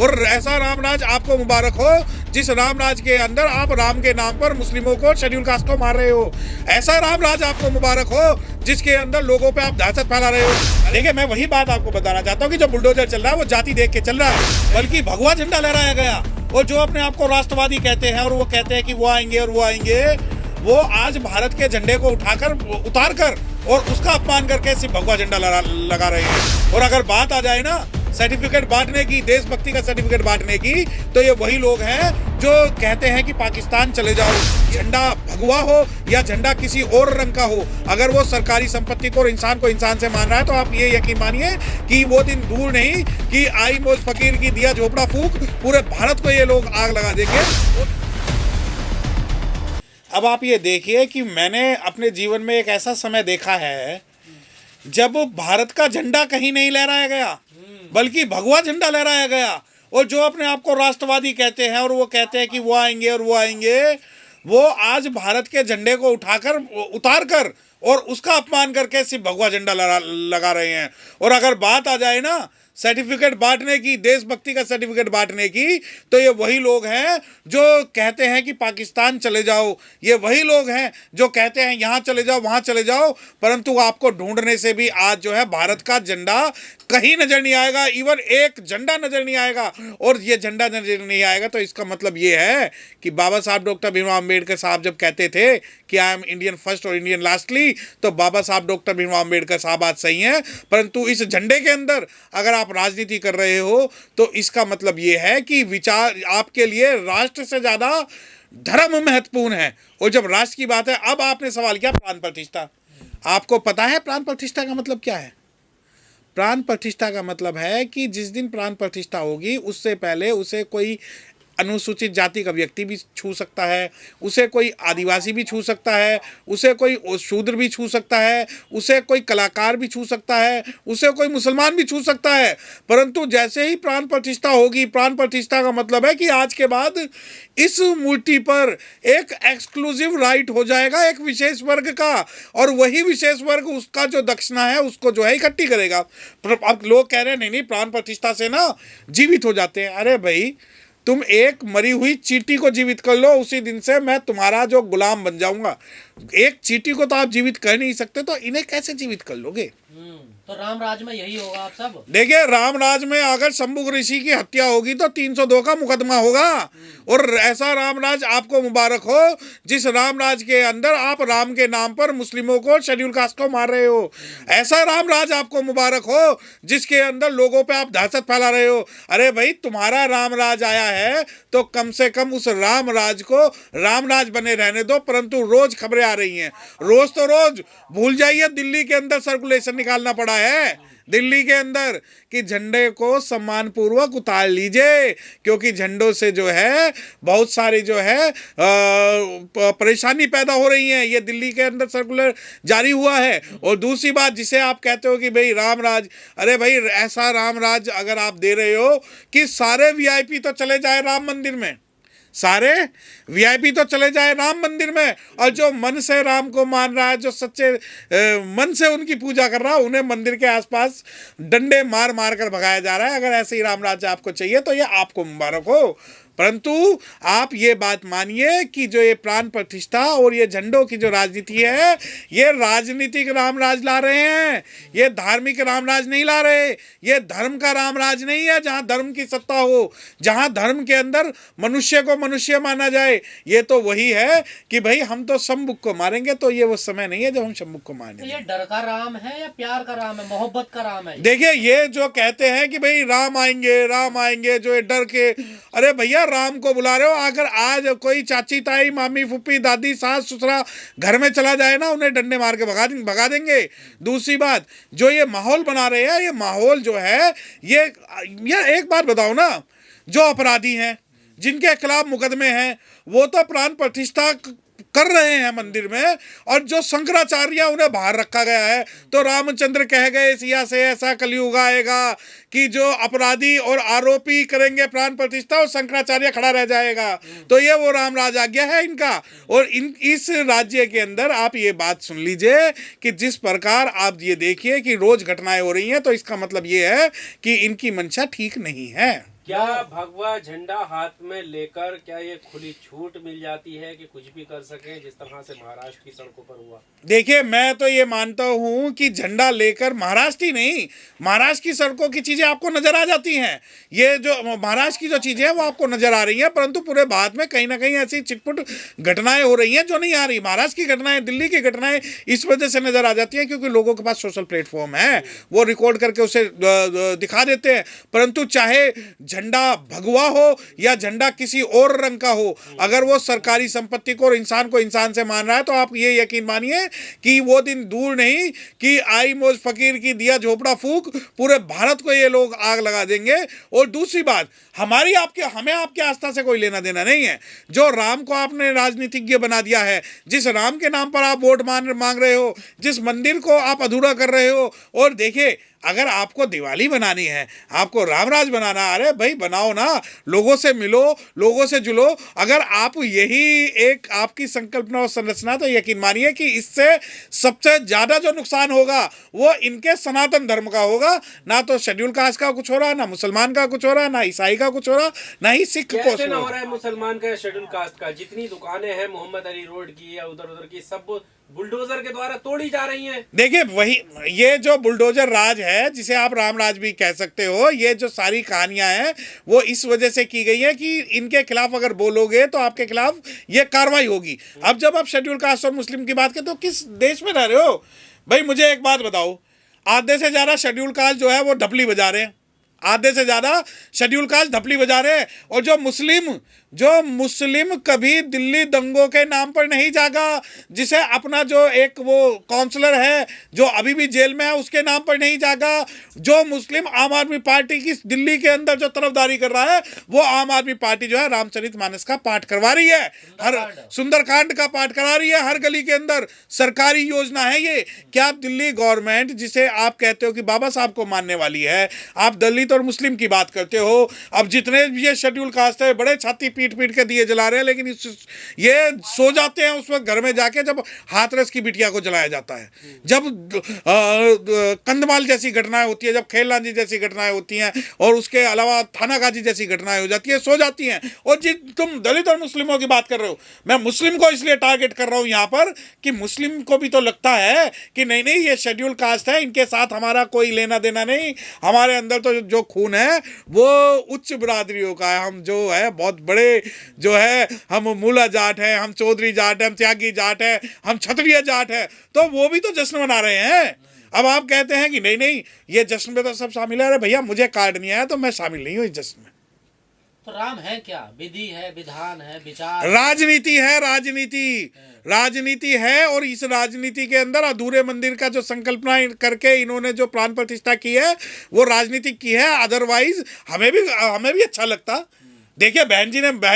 और ऐसा राम राज आपको मुबारक हो जिस राम राज के अंदर आप राम के नाम पर मुस्लिमों को, शेड्यूल कास्ट को मार रहे हो। ऐसा राम राज आपको मुबारक हो जिसके अंदर लोगों पे आप दहशत फैला रहे हो। देखिए, मैं वही बात आपको बताना चाहता हूँ कि जो बुलडोजर चल रहा है वो जाति देख के चल रहा है, बल्कि भगवा झंडा लहराया गया। और जो अपने आप को राष्ट्रवादी कहते हैं और वो कहते हैं कि वो आएंगे और वो आएंगे, वो आज भारत के झंडे को उतार कर और उसका अपमान करके सिर्फ भगवा झंडा लगा रहे हैं। और अगर बात आ जाए ना सर्टिफिकेट बांटने की, देशभक्ति का सर्टिफिकेट बांटने की, तो ये वही लोग हैं जो कहते हैं कि पाकिस्तान चले जाओ। झंडा भगवा हो या झंडा किसी और रंग का हो, अगर वो सरकारी संपत्ति को और इंसान को इंसान से मान रहा है, तो आप ये यकीन मानिए कि वो दिन दूर नहीं कि आई मौज फकीर की दिया झोपड़ा फूंक, पूरे भारत को ये लोग आग लगा देंगे। अब आप ये देखिए कि मैंने अपने जीवन में एक ऐसा समय देखा है जब भारत का झंडा कहीं नहीं लहराया गया, बल्कि भगवा झंडा लहराया गया। और जो अपने आप को राष्ट्रवादी कहते हैं और वो कहते हैं कि वो आएंगे और वो आएंगे, वो आज भारत के झंडे को उतार कर और उसका अपमान करके सिर्फ भगवा झंडा लगा रहे हैं। और अगर बात आ जाए ना सर्टिफिकेट बांटने की, देशभक्ति का सर्टिफिकेट बांटने की, तो ये वही लोग हैं जो कहते हैं कि पाकिस्तान चले जाओ। ये वही लोग हैं जो कहते हैं यहाँ चले जाओ, वहाँ चले जाओ, परंतु आपको ढूंढने से भी आज जो है भारत का झंडा कहीं नजर नहीं आएगा। इवन एक झंडा नजर नहीं आएगा। और ये झंडा नजर नहीं आएगा तो इसका मतलब ये है कि बाबा साहब डॉक्टर भीमराव अम्बेडकर साहब जब कहते थे कि आई एम इंडियन फर्स्ट और इंडियन लास्टली, तो बाबा साहब डॉक्टर भीमराव अम्बेडकर साहब आज सही हैं, परंतु इस झंडे के अंदर अगर आप राजनीति कर रहे हो तो इसका मतलब ये है कि विचार आपके लिए राष्ट्र से ज्यादा धर्म महत्वपूर्ण है। और जब राष्ट्र की बात है, अब आपने सवाल किया प्राण प्रतिष्ठा। आपको पता है प्राण प्रतिष्ठा का मतलब क्या है? प्राण प्रतिष्ठा का मतलब है कि जिस दिन प्राण प्रतिष्ठा होगी उससे पहले उसे कोई अनुसूचित जाति का व्यक्ति भी छू सकता है, उसे कोई आदिवासी भी छू सकता है, उसे कोई शूद्र भी छू सकता है, उसे कोई कलाकार भी छू सकता है, उसे कोई मुसलमान भी छू सकता है। परंतु जैसे ही प्राण प्रतिष्ठा होगी, प्राण प्रतिष्ठा का मतलब है कि आज के बाद इस मूर्ति पर एक एक्सक्लूसिव राइट हो जाएगा एक विशेष वर्ग का, और वही विशेष वर्ग उसका जो दक्षिणा है उसको जो है इकट्ठी करेगा। अब लोग कह रहे हैं नहीं प्राण प्रतिष्ठा से ना जीवित हो जाते हैं। अरे भाई, तुम एक मरी हुई चींटी को जीवित कर लो, उसी दिन से मैं तुम्हारा जो गुलाम बन जाऊंगा। एक चींटी को तो आप जीवित कर नहीं सकते, तो इन्हें कैसे जीवित कर लोगे? तो राम राज में यही होगा। आप सब देखिए, राम राज में अगर शंभुक ऋषि की हत्या होगी तो 302 का मुकदमा होगा। और ऐसा राम राज आपको मुबारक हो जिस राम राज के अंदर आप राम के नाम पर मुस्लिमों को, शेड्यूल कास्ट को मार रहे हो। ऐसा राम राज आपको मुबारक हो जिसके अंदर लोगों पे आप दहशत फैला रहे हो। अरे भाई, तुम्हारा राम राज आया है तो कम से कम उस राम राज को राम राज बने रहने दो। परंतु रोज खबरें आ रही हैं, रोज भूल जाइए दिल्ली के अंदर सर्कुलेशन निकालना पड़ा है, दिल्ली के अंदर, कि झंडे को सम्मान पूर्वक उतार लीजिए, क्योंकि झंडों से जो है बहुत सारी जो है परेशानी पैदा हो रही है। ये दिल्ली के अंदर सर्कुलर जारी हुआ है। और दूसरी बात, जिसे आप कहते हो कि भाई राम राज, अरे भाई, ऐसा राम राज अगर आप दे रहे हो कि सारे वीआईपी तो चले जाए राम मंदिर में, सारे वीआईपी तो चले जाए राम मंदिर में, और जो मन से राम को मान रहा है, जो सच्चे मन से उनकी पूजा कर रहा है, उन्हें मंदिर के आसपास डंडे मार मार कर भगाया जा रहा है। अगर ऐसे ही राम राज्य आपको चाहिए तो ये आपको मुबारक हो। परंतु आप ये बात मानिए कि जो ये प्राण प्रतिष्ठा और ये झंडों की जो राजनीति है, ये राजनीतिक रामराज ला रहे हैं, ये धार्मिक रामराज नहीं ला रहे। ये धर्म का रामराज नहीं है जहां धर्म की सत्ता हो, जहां धर्म के अंदर मनुष्य को मनुष्य माना जाए। ये तो वही है कि भाई हम तो शंभुक को मारेंगे, तो ये वो समय नहीं है जब हम शंभुक को मारेंगे। तो ये डर का राम है या प्यार का राम है, मोहब्बत का राम है? देखिए, ये जो कहते हैं कि भाई राम आएंगे, जो ये डर के, अरे भैया, राम को बुला रहे हो। अगर आज कोई चाची ताई मामी फुप्पी दादी सास ससुरा घर में चला जाए ना, उन्हें डंडे मार के भगा देंगे। दूसरी बात, जो ये माहौल बना रहे हैं, ये माहौल जो है, ये एक बात बताओ ना, जो अपराधी हैं जिनके खिलाफ मुकदमे हैं वो तो प्राण प्रतिष्ठा कर रहे हैं मंदिर में, और जो शंकराचार्य उन्हें बाहर रखा गया है। तो रामचंद्र कह गए सिया से ऐसा कलयुग आएगा कि जो अपराधी और आरोपी करेंगे प्राण प्रतिष्ठा और शंकराचार्य खड़ा रह जाएगा। तो ये वो राम राज आज्ञा है इनका। और इस राज्य के अंदर आप ये बात सुन लीजिए कि जिस प्रकार आप ये देखिए कि रोज घटनाएं हो रही हैं, तो इसका मतलब ये है कि इनकी मंशा ठीक नहीं है। क्या भगवा झंडा हाथ में लेकर क्या ये खुली छूट मिल जाती है कि कुछ भी कर सकें, जिस तरह से महाराष्ट्र की सड़कों पर हुआ? देखिए, मैं तो ये मानता हूं कि झंडा लेकर महाराष्ट्र ही नहीं, महाराष्ट्र की सड़कों की चीजें आपको नजर आ जाती हैं। ये जो महाराष्ट्र की जो चीजें हैं वो आपको नजर आ रही हैं, परंतु पूरे भारत में कहीं ना कहीं ऐसी चिटपुट घटनाएं हो रही हैं जो नहीं आ रही। महाराष्ट्र की घटनाएं, दिल्ली की घटनाएं इस वजह से नजर आ जाती हैं क्योंकि लोगों के पास सोशल प्लेटफॉर्म है, वो रिकॉर्ड करके उसे दिखा देते हैं। परंतु चाहे झंडा भगवा हो या झंडा किसी और रंग का हो, अगर वो सरकारी संपत्ति को और इंसान को इंसान से मान रहा है तो आप ये यकीन मानिए कि वो दिन दूर नहीं कि आई मौज फकीर की दिया झोपड़ा फूक, पूरे भारत को ये लोग आग लगा देंगे। और दूसरी बात, हमें आपकी आस्था से कोई लेना देना नहीं है। जो राम को आपने राजनीतिज्ञ बना दिया है, जिस राम के नाम पर आप वोट मांग रहे हो, जिस मंदिर को आप अधूरा कर रहे हो, और देखिए अगर आपको दिवाली बनानी है, आपको रामराज बनाना, अरे भाई बनाओ ना, लोगों से मिलो, लोगों से जुलो। अगर आप यही एक आपकी संकल्पना और संरचना, तो यकीन मानिए कि इससे सबसे ज़्यादा जो नुकसान होगा वो इनके सनातन धर्म का होगा। ना तो शेड्यूल कास्ट का कुछ हो रहा, ना मुसलमान का कुछ हो रहा, ना ईसाई का कुछ हो रहा, ना ही सिख को कैसे ना हो रहा है मुसलमान का या शेड्यूल कास्ट का? जितनी दुकानें हैं मोहम्मद अली रोड की या उधर उधर की, सब बुलडोजर के द्वारा तोड़ी जा रही हैं। देखिए, वही ये जो बुलडोजर राज है, जिसे आप रामराज भी कह सकते हो, ये जो सारी कहानियां हैं वो इस वजह से की गई है कि इनके खिलाफ अगर बोलोगे तो आपके खिलाफ ये कार्रवाई होगी। अब जब आप शेड्यूल कास्ट और मुस्लिम की बात करें तो किस देश में रह रहे हो भाई? मुझे एक बात बताओ, आधे से ज़्यादा शेड्यूल कास्ट जो है वो ढपली बजा रहे हैं, आधे से ज़्यादा शेड्यूल कास्ट ढपली बजा रहे हैं। और जो मुस्लिम कभी दिल्ली दंगों के नाम पर नहीं जागा, जिसे अपना जो एक वो काउंसलर है जो अभी भी जेल में है उसके नाम पर नहीं जागा, जो मुस्लिम आम आदमी पार्टी की दिल्ली के अंदर जो तरफदारी कर रहा है, वो आम आदमी पार्टी जो है रामचरितमानस का पाठ करवा रही है, हर सुंदरकांड का पाठ करा रही है, हर गली के अंदर सरकारी योजना है ये। क्या दिल्ली गवर्नमेंट, जिसे आप कहते हो कि बाबा साहब को मानने वाली है, आप दलित और मुस्लिम की बात करते हो, अब जितने भी ये शेड्यूल कास्ट है बड़े छाती पीट पीट के दिए जला रहे हैं, लेकिन ये सो जाते हैं उस वक्त घर में जाके जब हाथरस की बिटिया को जलाया जाता है, जब कंधमाल जैसी घटनाएं होती है, जब खेलनाजी जैसी घटनाएं होती हैं, और उसके अलावा थानागाजी जैसी घटनाएं हो जाती है, सो जाती हैं। और तुम दलित और मुस्लिमों की बात कर रहे हो, मैं मुस्लिम को इसलिए टारगेट कर रहा हूं यहां पर कि मुस्लिम को भी तो लगता है कि नहीं नहीं ये शेड्यूल कास्ट है, इनके साथ हमारा कोई लेना देना नहीं, हमारे अंदर तो जो खून है वो उच्च बिरादरियों का है, हम जो है बहुत बड़े जो है, हम मूला जाट है, हम चौधरी जाट है, हम त्यागी जाट है, हम क्षत्रिय जाट है, तो वो भी तो जश्न मना रहे हैं। अब आप कहते हैं कि नहीं नहीं ये जश्न में तो सब शामिल है। अरे भैया, मुझे कार्ड नहीं आया तो मैं शामिल नहीं हूँ इस जश्न में। तो राम है क्या? विधि है, विधान है, विचार, राजनीति है, राजनीति है। और इस राजनीति के अंदर अधूरे मंदिर का जो संकल्पना करके इन्होंने जो प्राण प्रतिष्ठा की है वो राजनीतिक की है। अदरवाइज हमें भी अच्छा लगता। देखिए, बहन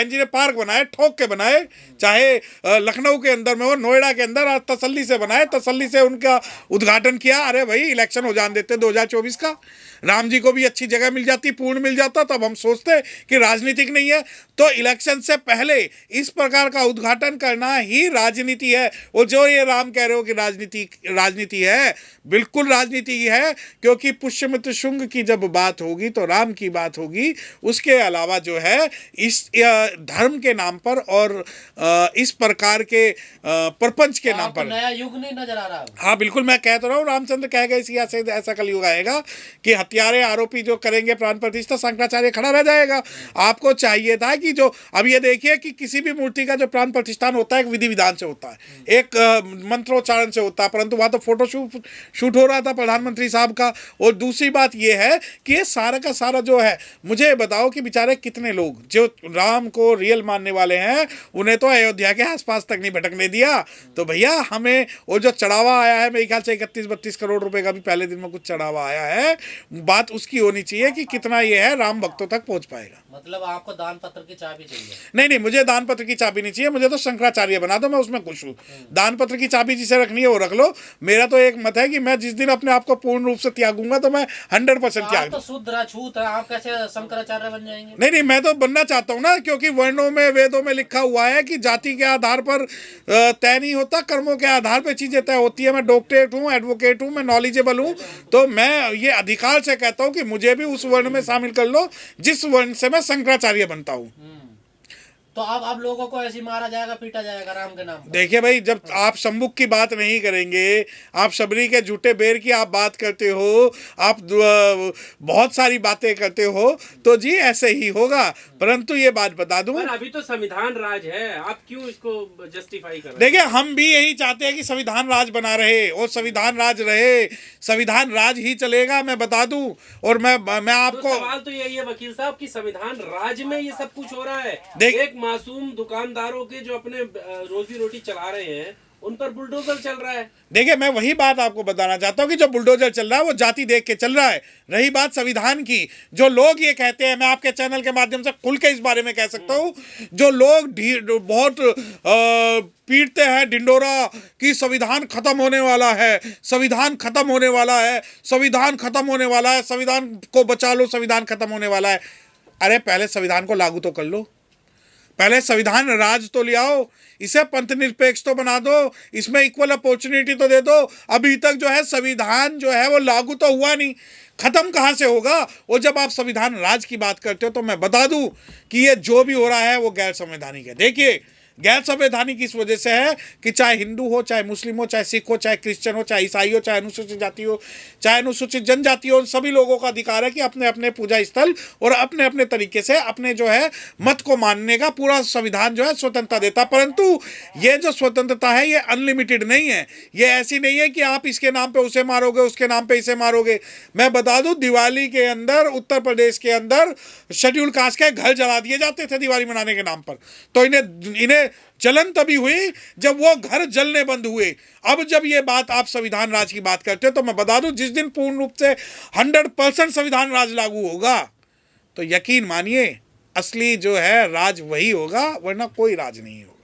जी ने पार्क बनाए, ठोक के बनाए, चाहे लखनऊ के अंदर में हो, नोएडा के अंदर, आज तसल्ली से बनाए, तसल्ली से उनका उद्घाटन किया। अरे भाई, इलेक्शन हो जाने देते 2024 का, राम जी को भी अच्छी जगह मिल जाती, पूर्ण मिल जाता, तब हम सोचते कि राजनीतिक नहीं है। तो इलेक्शन से पहले इस प्रकार का उद्घाटन करना ही राजनीति है। और जो ये राम कह रहे हो कि राजनीति है, बिल्कुल राजनीति है, क्योंकि पुष्यमित्र शुंग की जब बात होगी तो राम की बात होगी। उसके अलावा जो है इस धर्म के नाम पर और इस प्रकार के प्रपंच के नाम पर नया युग नहीं नजर आ रहा। हाँ बिल्कुल, मैं कहता रहा हूँ, रामचंद्र कह गए इसी से ऐसा कलयुग आएगा कि हत्यारे आरोपी जो करेंगे प्राण प्रतिष्ठा, शंकराचार्य खड़ा रह जाएगा। आपको चाहिए था कि जो अब ये देखिए कि किसी भी मूर्ति का जो प्राण प्रतिष्ठान होता है एक विधि विधान से होता है, एक मंत्रोच्चारण से होता है, परंतु वहाँ तो फोटो शूट हो रहा था प्रधानमंत्री साहब का। और दूसरी बात ये है कि ये सारा का सारा जो है, मुझे बताओ कि बेचारे कितने लोग जो राम को रियल मानने वाले हैं, उन्हें तो अयोध्या के आसपास तक नहीं भटकने दिया। तो भैया हमें वो जो चढ़ावा आया है, मेरे ख्याल से 31-32 करोड़ रुपए का भी पहले दिन में कुछ चढ़ावा आया है, बात उसकी होनी चाहिए कि कितना ये है राम भक्तों तक पहुंच पाएगा। मतलब आपको दान पत्र की चाबी चाहिए? नहीं, मुझे दान पत्र की चाबी नहीं चाहिए, मुझे तो शंकराचार्य बना दो, मैं उसमें खुश हूँ। दान पत्र की चाबी जिसे रखनी है वो रख लो। मेरा तो एक मत है कि मैं जिस दिन अपने आप को पूर्ण रूप से त्यागूंगा तो मैं 100% त्याग तो शुद्ध राजपूत है, आप कैसे शंकराचार्य बन जाएंगे? नहीं, मैं तो बनना चाहता हूँ ना, क्योंकि वर्णों में, वेदों में लिखा हुआ है कि जाति के आधार पर तय नहीं होता, कर्मों के आधार पर चीज़ें तय होती है। मैं डॉक्टरेट हूँ, एडवोकेट हूँ, मैं नॉलेजेबल हूँ, तो मैं ये अधिकार से कहता हूँ कि मुझे भी उस वर्ण में शामिल कर लो जिस वर्ण से मैं शंकराचार्य बनता हूँ। तो अब लोगों को ऐसे मारा जाएगा, पीटा जाएगा राम के नाम पर। देखिए भाई, जब आप शंभुक की बात नहीं करेंगे, आप शबरी के झूठे बेर की आप बात करते हो, आप बहुत सारी बातें करते हो, तो जी ऐसे ही होगा। परंतु ये बात बता दूं, पर अभी तो संविधान राज है, आप क्यों इसको जस्टिफाई कर रहे हैं? देखिए हम भी यही चाहते हैं कि संविधान राज बना रहे और संविधान राज रहे, संविधान राज ही चलेगा, मैं बता दूं। और मैं आपको तो सवाल तो यही है वकील साहब कि संविधान राज में ये सब कुछ हो रहा है। एक मासूम दुकानदारों के जो अपने रोजी रोटी चला रहे हैं उन पर बुलडोजर चल रहा है। देखिए मैं वही बात आपको बताना चाहता हूँ कि जो बुलडोजर चल रहा है वो जाति देख के चल रहा है। रही बात संविधान की, जो लोग ये कहते हैं, मैं आपके चैनल के माध्यम से खुल के इस बारे में कह सकता हूँ, जो लोग बहुत पीटते हैं ढिंडोरा कि संविधान खत्म होने वाला है, संविधान खत्म होने वाला है, संविधान खत्म होने वाला है, संविधान को बचा लो, संविधान खत्म होने वाला है। अरे पहले संविधान को लागू तो कर लो, पहले संविधान राज तो ले आओ, इसे पंथ निरपेक्ष तो बना दो, इसमें इक्वल अपॉर्चुनिटी तो दे दो। अभी तक जो है संविधान जो है वो लागू तो हुआ नहीं, खत्म कहाँ से होगा? और जब आप संविधान राज की बात करते हो तो मैं बता दूं कि ये जो भी हो रहा है वो गैर संवैधानिक है। देखिए गैर संवैधानिक इस वजह से है कि चाहे हिंदू हो, चाहे मुस्लिम हो, चाहे सिख हो, चाहे क्रिश्चियन हो, चाहे ईसाई हो, चाहे अनुसूचित जाति हो, चाहे अनुसूचित जनजाति हो, सभी लोगों का अधिकार है कि अपने अपने पूजा स्थल और अपने अपने तरीके से अपने जो है मत को मानने का पूरा संविधान जो है स्वतंत्रता देता। परंतु ये जो स्वतंत्रता है ये अनलिमिटेड नहीं है, ये ऐसी नहीं है कि आप इसके नाम पर उसे मारोगे, उसके नाम पर इसे मारोगे। मैं बता दूँ दिवाली के अंदर उत्तर प्रदेश के अंदर शेड्यूल कास्ट के घर जला दिए जाते थे दिवाली मनाने के नाम पर, तो इन्हें जलन तभी हुई जब वो घर जलने बंद हुए। अब जब ये बात आप संविधान राज की बात करते हो तो मैं बता दूं जिस दिन पूर्ण रूप से 100% संविधान राज लागू होगा तो यकीन मानिए असली जो है राज वही होगा, वरना कोई राज नहीं होगा।